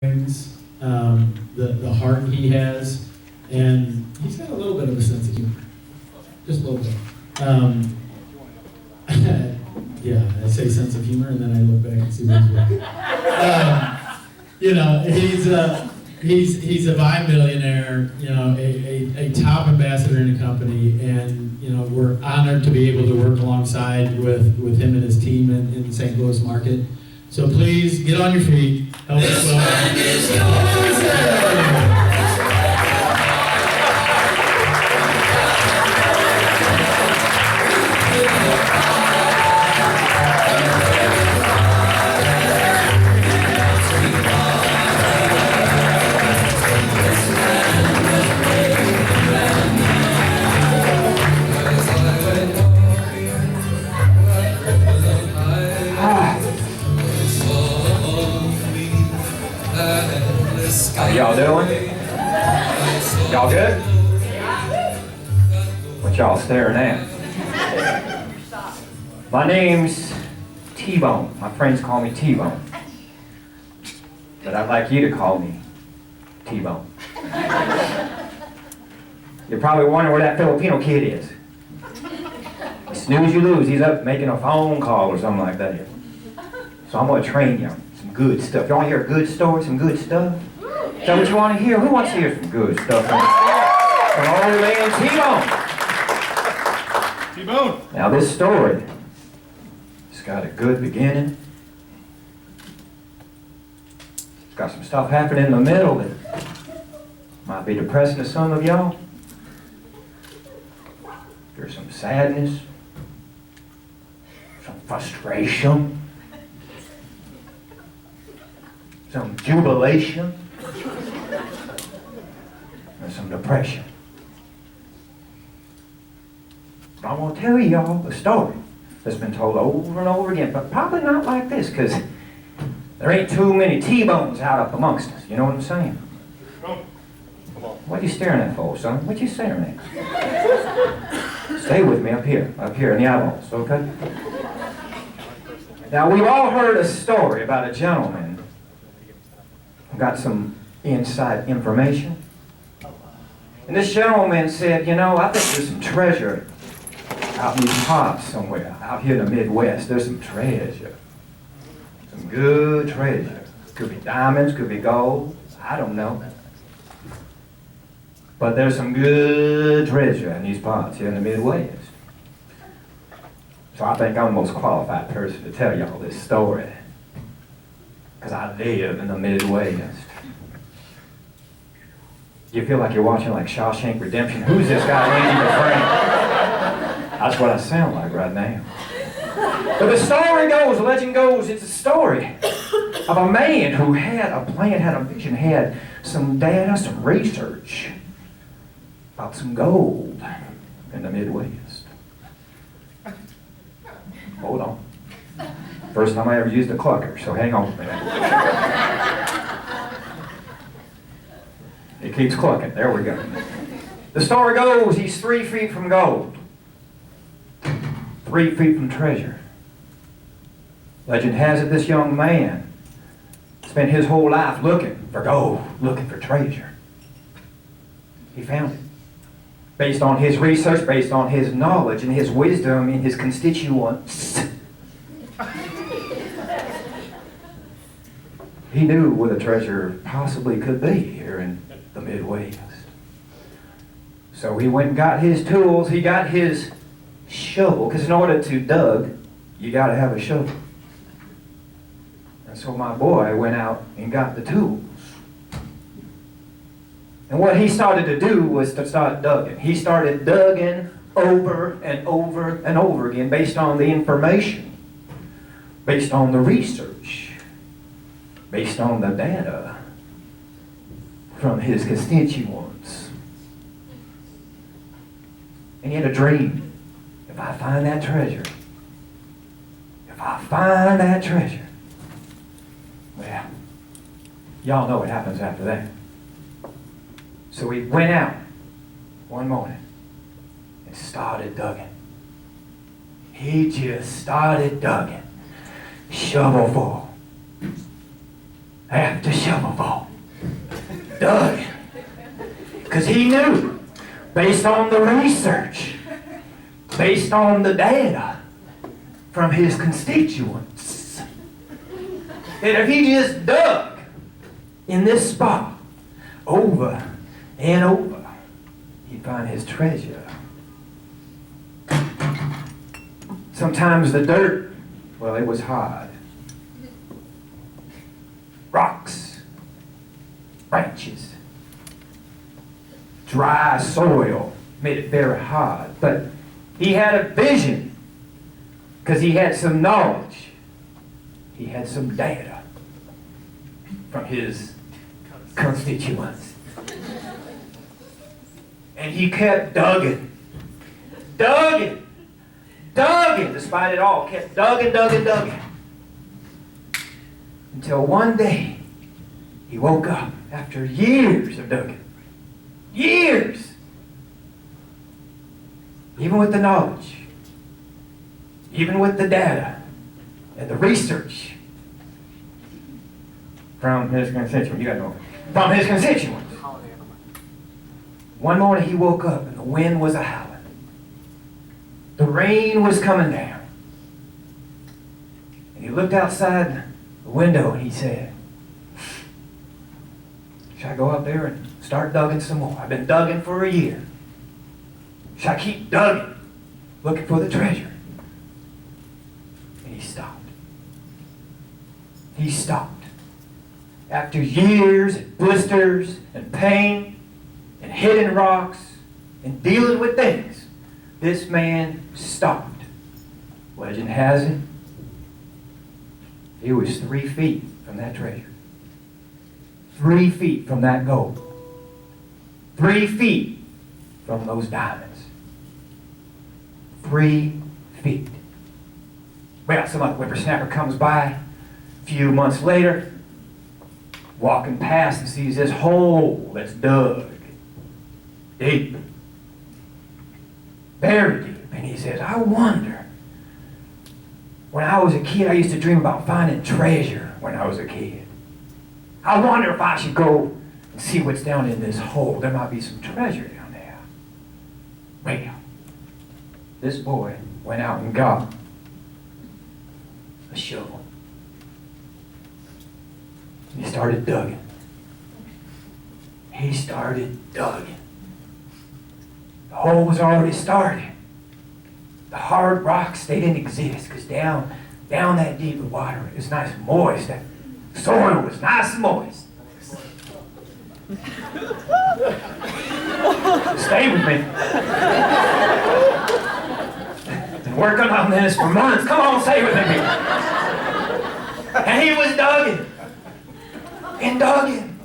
brings, the heart he has, and he's got a little bit of a sense of humor, just a little bit. Yeah, I say sense of humor, and then I look back and see what he's working. He's a bi-millionaire, a top ambassador in the company, and we're honored to be able to work alongside with him and his team in the St. Louis market. So please get on your feet. Help us welcome. This land is yours. How y'all doing? Y'all good? What y'all staring at? My name's TBone. My friends call me TBone. But I'd like you to call me TBone. You're probably wondering where that Filipino kid is. You snooze, you lose. He's up making a phone call or something like that. So I'm going to train you some good stuff. You want to hear a good story, some good stuff? Is that what you want to hear? Who wants to hear some good stuff from old man TBone? TBone. Now this story, it's got a good beginning. It's got some stuff happening in the middle that might be depressing to some of y'all. There's some sadness, some frustration, some jubilation, and some depression. But I want to tell y'all a story that's been told over and over again, but probably not like this, because there ain't too many T-bones out up amongst us. You know what I'm saying? Come on. What you staring at for, son? What you staring at? Stay with me up here in the eyeballs, okay? Now, we've all heard a story about a gentleman who got some inside information. And this gentleman said, I think there's some treasure out in these parts somewhere, out here in the Midwest. There's some treasure. Some good treasure. Could be diamonds, could be gold. I don't know. But there's some good treasure in these parts here in the Midwest. So I think I'm the most qualified person to tell y'all this story. Because I live in the Midwest. You feel like you're watching like Shawshank Redemption. Who's this guy, Andy Dufresne? That's what I sound like right now. But the story goes, the legend goes, it's a story of a man who had a plan, had a vision, had some data, some research about some gold in the Midwest. Hold on. First time I ever used a clucker, so hang on a minute. It keeps clucking. There we go. The story goes, he's 3 feet from gold. 3 feet from treasure. Legend has it this young man spent his whole life looking for gold, looking for treasure. He found it. Based on his research, based on his knowledge and his wisdom and his constituents. He knew where the treasure possibly could be here in the Midwest. So he went and got his tools, he got his shovel, because in order to dug, you got to have a shovel. And so my boy went out and got the tools. And what he started to do was to start dugging. He started dugging over and over and over again based on the information, based on the research, based on the data from his constituents. And he had a dream. If I find that treasure, well, y'all know what happens after that. So he went out one morning and started dugging. He just started dugging. Shovel full. after shovelful. Dug. Because he knew, based on the research, based on the data from his constituents, that if he just dug in this spot over and over, he'd find his treasure. Sometimes the dirt, well, it was hard. Rocks, branches, dry soil made it very hard. But he had a vision because he had some knowledge. He had some data from his constituents. And he kept dugging, despite it all, kept dugging. Until one day, he woke up after years of digging. Years! Even with the knowledge, even with the data and the research from his constituents. You gotta know. From his constituents. One morning he woke up and the wind was a-howling. The rain was coming down. And he looked outside the window and he said, should I go out there and start dugging some more? I've been dugging for a year. Should I keep dugging, looking for the treasure? And he stopped. He stopped. After years of blisters and pain and hitting rocks and dealing with things, this man stopped. Legend has it, he was 3 feet from that treasure. 3 feet from that gold. 3 feet from those diamonds. 3 feet. Well, some other whippersnapper comes by a few months later, walking past and sees this hole that's dug deep, very deep. And he says, I wonder, when I was a kid, I used to dream about finding treasure when I was a kid. I wonder if I should go and see what's down in this hole. There might be some treasure down there. Well, this boy went out and got a shovel. He started digging. He started digging. The hole was already started. The hard rocks, they didn't exist because down that deep the water, it was nice and moist. That soil was nice and moist. Stay with me. Been working on this for months. Come on, stay with me. And he was digging. And digging.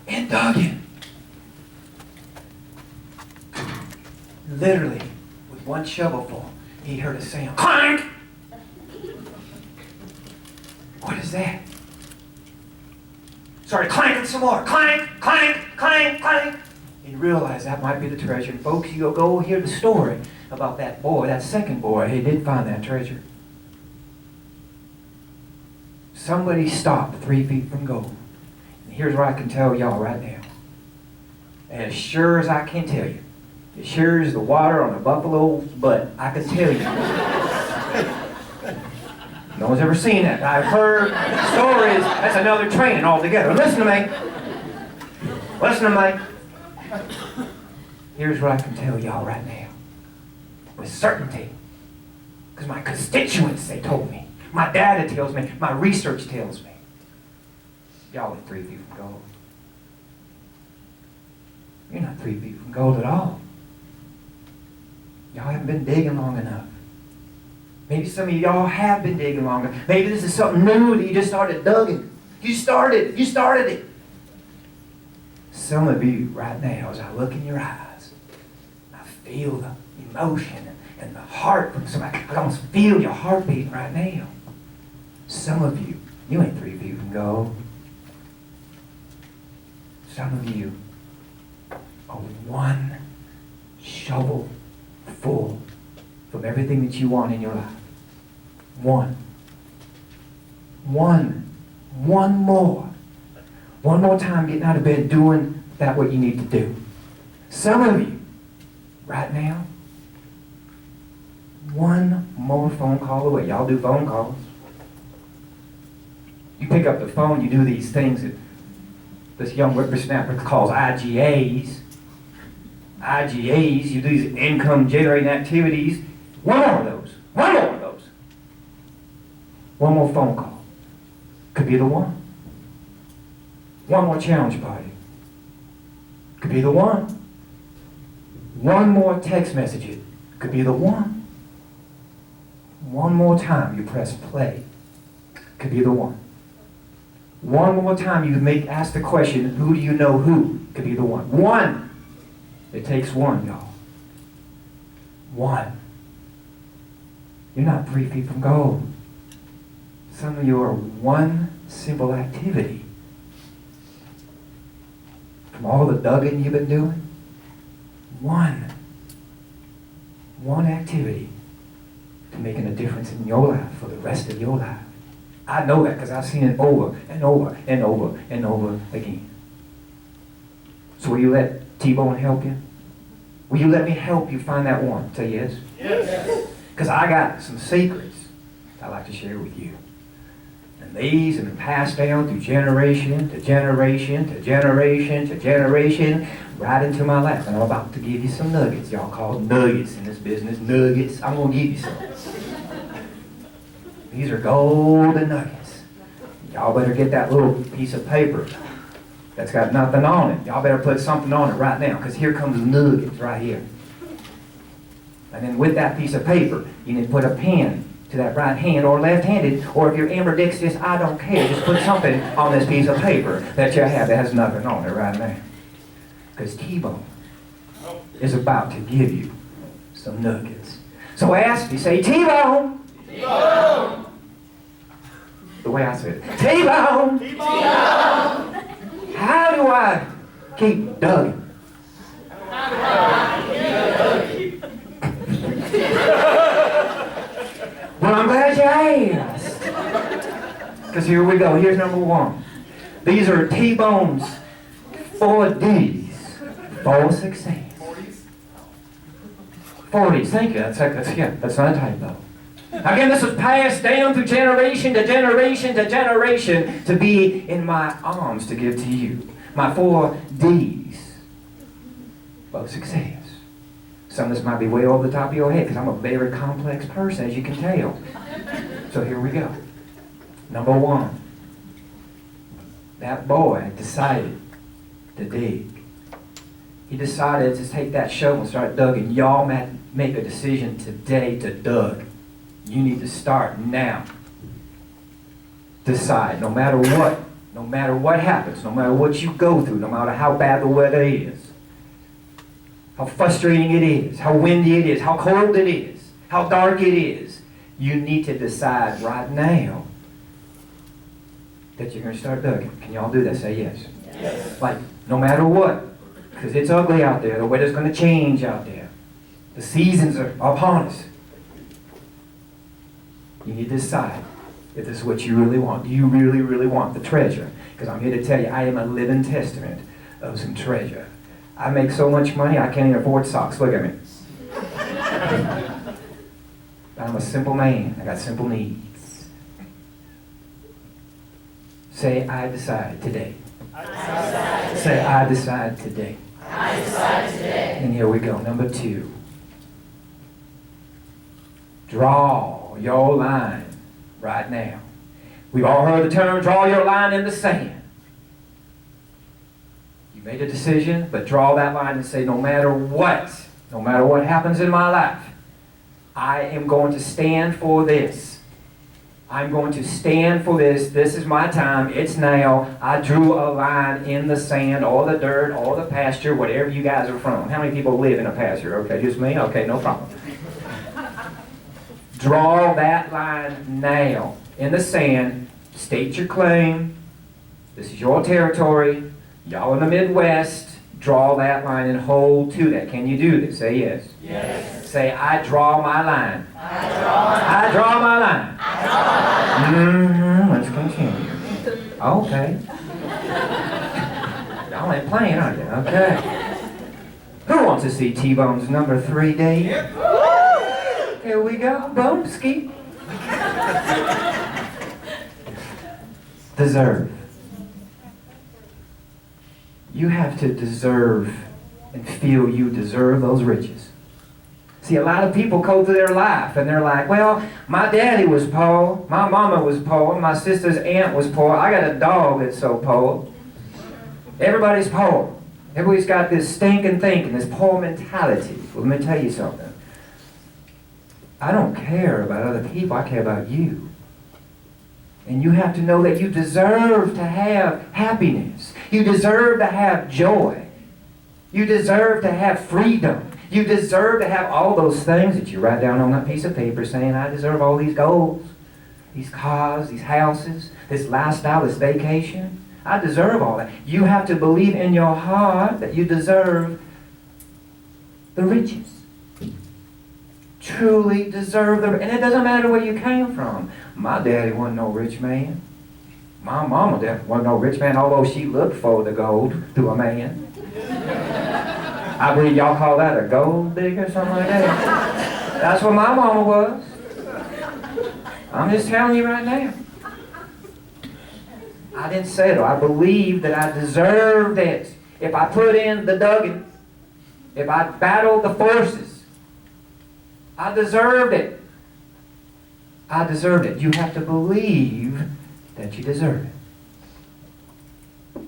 And digging. Literally, with one shovelful, he heard a sound. Clank! What is that? Started clanking some more. Clank, clank, clank, clank. He realized that might be the treasure. And folks, you go hear the story about that boy, that second boy. He did find that treasure. Somebody stopped 3 feet from gold. And here's what I can tell y'all right now. As sure as I can tell you, as sure as the water on a buffalo's butt, I can tell you. No one's ever seen that. I've heard stories. That's another training altogether. Listen to me. Listen to me. Here's what I can tell y'all right now. With certainty. Because my constituents, they told me. My data tells me. My research tells me. Y'all are 3 feet from gold. You're not 3 feet from gold at all. Y'all haven't been digging long enough. Maybe some of y'all have been digging long enough. Maybe this is something new that you just started digging. You started it. Some of you right now, as I look in your eyes, I feel the emotion and the heart from somebody. I almost feel your heart beating right now. Some of you, you ain't 3 feet from gold. Some of you are one shovel full from everything that you want in your life. One One more. One more time getting out of bed, doing that what you need to do. Some of you, right now, one more phone call away. Y'all do phone calls. You pick up the phone, you do these things that this young whippersnapper calls IGAs. IGAs, you do these income generating activities. One more of those. One more of those. One more phone call. Could be the one. One more challenge party. Could be the one. One more text message. Could be the one. One more time you press play. Could be the one. One more time you ask the question, who do you know who? Could be the one. One. It takes one, y'all. One. You're not 3 feet from gold. Some of you are one simple activity. From all the dugging you've been doing, one activity to making a difference in your life for the rest of your life. I know that because I've seen it over and over and over and over again. So will you let TBone help you? Will you let me help you find that one? Say yes. Yes. Because I got some secrets I'd like to share with you. And these have been passed down through generation to generation to generation to generation, right into my life. And I'm about to give you some nuggets. Y'all call nuggets in this business. Nuggets. I'm going to give you some. These are golden nuggets. Y'all better get that little piece of paper that's got nothing on it. Y'all better put something on it right now, because here comes nuggets right here. And then with that piece of paper, you need to put a pen to that right hand or left-handed, or if you're ambidextrous, I don't care. Just put something on this piece of paper that you have that has nothing on it right now. Because TBone is about to give you some nuggets. So ask, you say, TBone. TBone. The way I said it. TBone. TBone. How do I keep dugging? Well, I'm glad you asked. Because here we go. Here's number one. These are TBone's 4 D's for success. 40s. Thank you. That's not a typo. Again, this was passed down through generation to generation to generation to be in my arms to give to you. My 4 D's of success. Some of this might be way over the top of your head because I'm a very complex person, as you can tell. So here we go. Number 1. That boy decided to dig. He decided to take that shovel and start digging. Y'all make a decision today to dig. You need to start now. Decide, no matter what happens, no matter what you go through, no matter how bad the weather is, how frustrating it is, how windy it is, how cold it is, how dark it is, you need to decide right now that you're going to start digging. Can y'all do that? Say yes. Yes. Like, no matter what, because it's ugly out there, the weather's going to change out there. The seasons are upon us. You need to decide if this is what you really want. Do you really, really want the treasure? Because I'm here to tell you, I am a living testament of some treasure. I make so much money, I can't even afford socks. Look at me. I'm a simple man. I got simple needs. Say, I decide today. Say, I decide today. I decide today. And here we go. Number 2. Draw your line right now. We've all heard the term, draw your line in the sand. You made a decision, but draw that line and say, no matter what happens in my life, I am going to stand for this. I'm going to stand for this. This is my time. It's now. I drew a line in the sand, or the dirt, or the pasture, whatever you guys are from. How many people live in a pasture? Okay, just me? Okay, no problem. Draw that line now in the sand. State your claim. This is your territory. Y'all in the Midwest, draw that line and hold to that. Can you do this? Say yes. Yes. Say, I draw my line. I draw my line. I draw my line. I draw my line. Let's continue. Okay. Y'all ain't playing, are you? Okay. Who wants to see T-Bone's number 3D? Here we go. Boom, ski. Deserve. You have to deserve and feel you deserve those riches. See, a lot of people go through their life and they're like, well, my daddy was poor, my mama was poor, my sister's aunt was poor, I got a dog that's so poor. Everybody's poor. Everybody's got this stinking thinking, this poor mentality. Well, let me tell you something. I don't care about other people, I care about you. And you have to know that you deserve to have happiness. You deserve to have joy. You deserve to have freedom. You deserve to have all those things that you write down on that piece of paper saying, I deserve all these goals, these cars, these houses, this lifestyle, this vacation. I deserve all that. You have to believe in your heart that you deserve the riches. Truly deserve and it doesn't matter where you came from. My daddy wasn't no rich man. My mama definitely wasn't no rich man, although she looked for the gold through a man. I believe y'all call that a gold digger or something like that. That's what my mama was. I'm just telling you right now. I didn't settle. I believed that I deserved it. If I put in the dugging, if I battled the forces, I deserved it. I deserved it. You have to believe that you deserve it.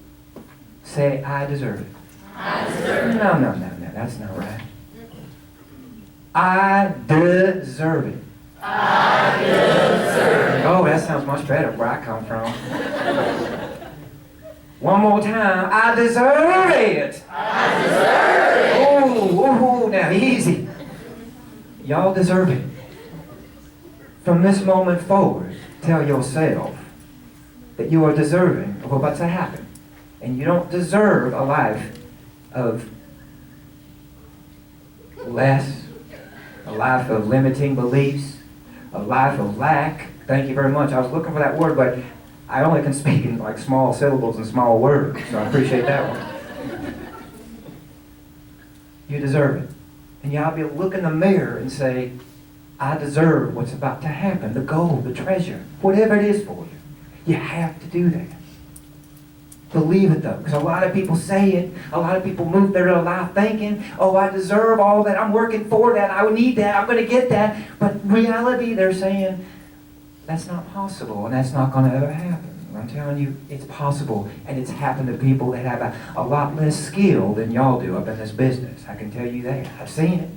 Say, I deserve it. I deserve it. No, that's not right. I deserve it. I deserve it. Oh, that sounds much better where I come from. One more time. I deserve it. I deserve it. Oh, now easy. Y'all deserve it. From this moment forward, tell yourself that you are deserving of what's about to happen. And you don't deserve a life of less, a life of limiting beliefs, a life of lack. Thank you very much. I was looking for that word, but I only can speak in like small syllables and small words, so I appreciate that one. You deserve it. And you ought to be able to look in the mirror and say, I deserve what's about to happen, the gold, the treasure, whatever it is for you. You have to do that. Believe it though, because a lot of people say it. A lot of people move their life thinking, oh, I deserve all that. I'm working for that. I need that. I'm going to get that. But in reality, they're saying, that's not possible, and that's not going to ever happen. I'm telling you, it's possible, and it's happened to people that have a lot less skill than y'all do up in this business. I can tell you that. I've seen it.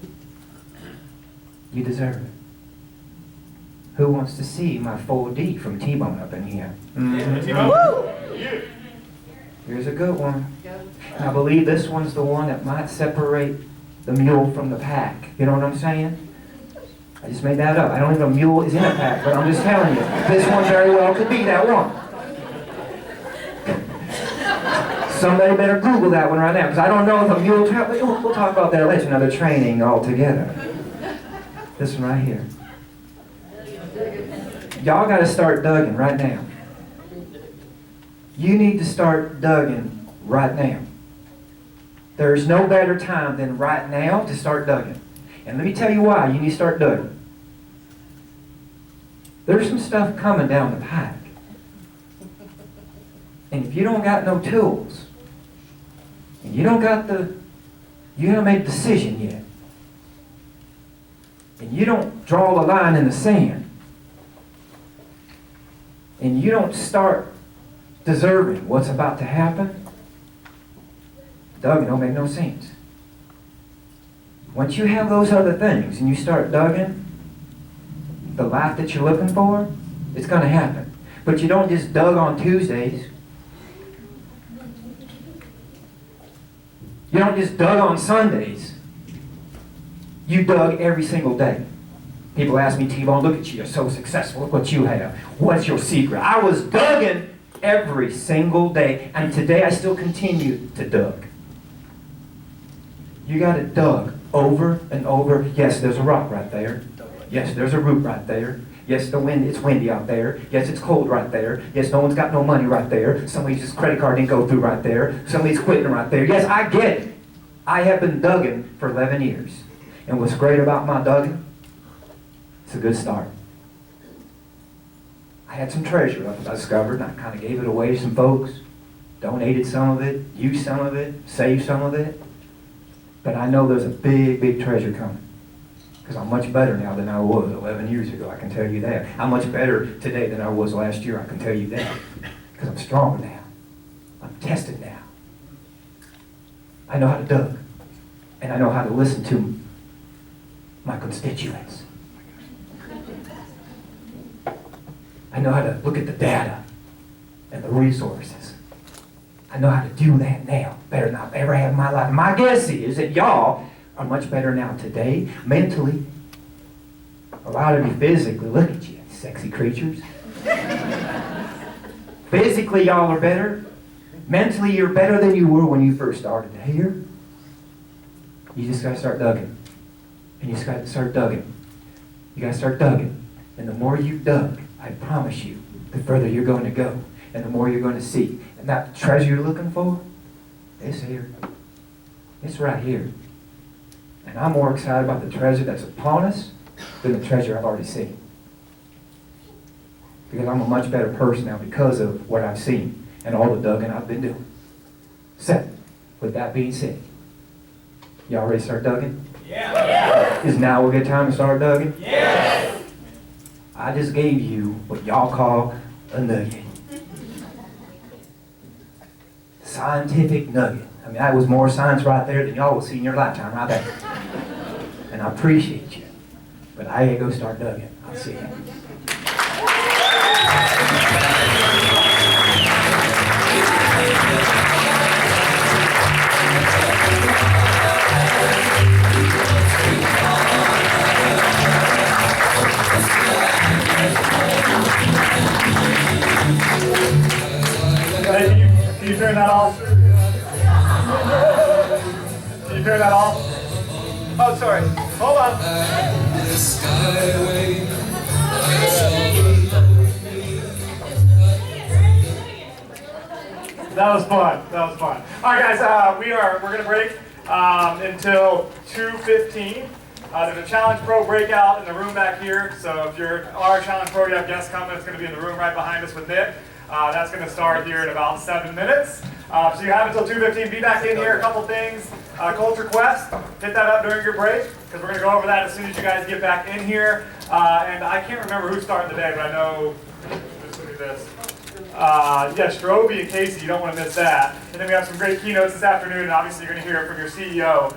You deserve it. Who wants to see my 4D from TBone up in here? Mm-hmm. Here's a good one. And I believe this one's the one that might separate the mule from the pack. You know what I'm saying? I just made that up. I don't even know a mule is in a pack, but I'm just telling you, this one very well could be that one. Somebody better Google that one right now, because I don't know if a mule... We'll talk about that later, another training altogether. This one right here. Y'all got to start dugging right now. You need to start dugging right now. There's no better time than right now to start dugging. And let me tell you why you need to start dugging. There's some stuff coming down the pike. And if you don't got no tools, and you haven't made a decision yet, and you don't draw the line in the sand, and you don't start deserving what's about to happen, dugging don't make no sense. Once you have those other things and you start dugging, the life that you're looking for, it's going to happen. But you don't just dug on Tuesdays. You don't just dug on Sundays. You dug every single day. People ask me, TBone, look at you, you're so successful. Look what you have. What's your secret? I was dugging every single day, and today I still continue to dug. You got to dug over and over. Yes, there's a rock right there. Yes, there's a root right there. Yes, it's windy out there. Yes, it's cold right there. Yes, no one's got no money right there. Somebody's just credit card didn't go through right there. Somebody's quitting right there. Yes, I get it. I have been dugging for 11 years. And what's great about my dugging, it's a good start. I had some treasure I discovered, and I kind of gave it away to some folks. Donated some of it, used some of it, saved some of it. But I know there's a big, big treasure coming. Because I'm much better now than I was 11 years ago, I can tell you that. I'm much better today than I was last year, I can tell you that. Because I'm stronger now. I'm tested now. I know how to dug. And I know how to listen to my constituents. I know how to look at the data and the resources. I know how to do that now, better than I've ever had in my life. My guess is that y'all are much better now today, mentally. A lot of you physically, look at you, sexy creatures. Physically, y'all are better. Mentally, you're better than you were when you first started here. You just got to start dugging. And you just got to start dugging. You got to start dugging. And the more you dug, I promise you, the further you're going to go. And the more you're going to see. And that treasure you're looking for, it's here. It's right here. And I'm more excited about the treasure that's upon us than the treasure I've already seen. Because I'm a much better person now because of what I've seen and all the dugging I've been doing. So, with that being said, y'all ready to start dugging? Yeah. Is now a good time to start dugging? Yes. I just gave you what y'all call a nugget. Scientific nugget. I mean, that was more science right there than y'all will see in your lifetime right there. And I appreciate you. But I ain't go start dugging. I'll see you. Can you turn that off? Can you turn that off? Oh, sorry. Hold on. That was fun. That was fun. All right, guys. We're gonna break until 2:15. There's a Challenge Pro breakout in the room back here. So if you're our Challenge Pro, you have guests coming. It's going to be in the room right behind us with Nick. That's going to start here in about 7 minutes. So you have until 2:15. Be back in here. A couple things. Culture Quest. Hit that up during your break because we're going to go over that as soon as you guys get back in here. And I can't remember who's starting the day, but I know. Just look at this. Yes, Stroby and Casey. You don't want to miss that. And then we have some great keynotes this afternoon, and obviously you're going to hear it from your CEO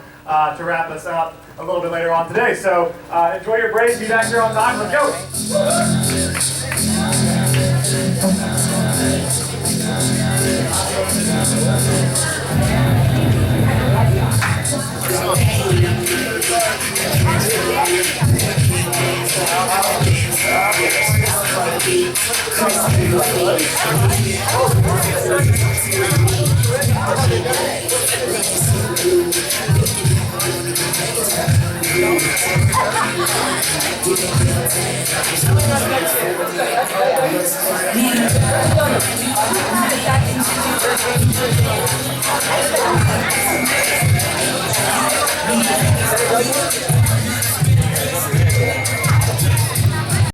to wrap us up a little bit later on today. So enjoy your break. Be back here on time. Let's go.